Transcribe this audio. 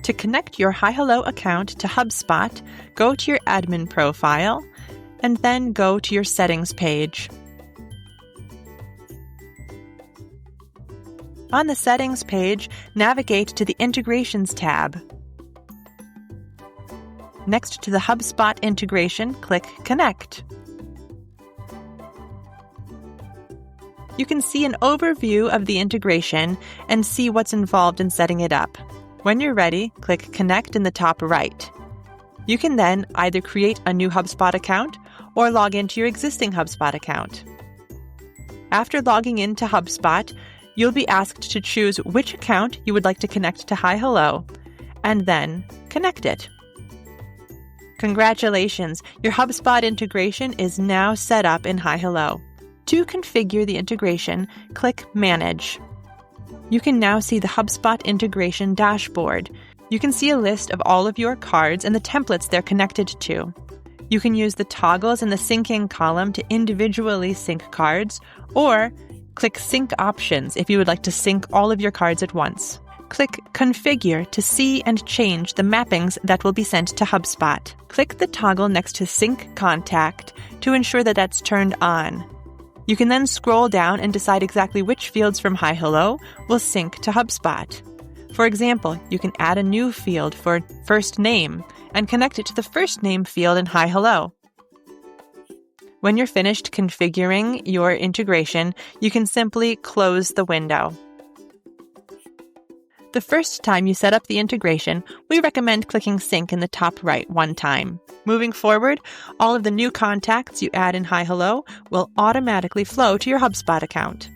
To connect your HiHello account to HubSpot, go to your admin profile, and then go to your settings page. On the settings page, navigate to the Integrations tab. Next to the HubSpot integration, click Connect. You can see an overview of the integration and see what's involved in setting it up. When you're ready, click Connect in the top right. You can then either create a new HubSpot account or log into your existing HubSpot account. After logging into HubSpot, you'll be asked to choose which account you would like to connect to HiHello, and then connect it. Congratulations! Your HubSpot integration is now set up in HiHello. To configure the integration, click Manage. You can now see the HubSpot integration dashboard. You can see a list of all of your cards and the templates they're connected to. You can use the toggles in the syncing column to individually sync cards, or click Sync Options if you would like to sync all of your cards at once. Click Configure to see and change the mappings that will be sent to HubSpot. Click the toggle next to Sync Contact to ensure that that's turned on. You can then scroll down and decide exactly which fields from HiHello will sync to HubSpot. For example, you can add a new field for first name and connect it to the first name field in HiHello. When you're finished configuring your integration, you can simply close the window. The first time you set up the integration, we recommend clicking Sync in the top right one time. Moving forward, all of the new contacts you add in HiHello will automatically flow to your HubSpot account.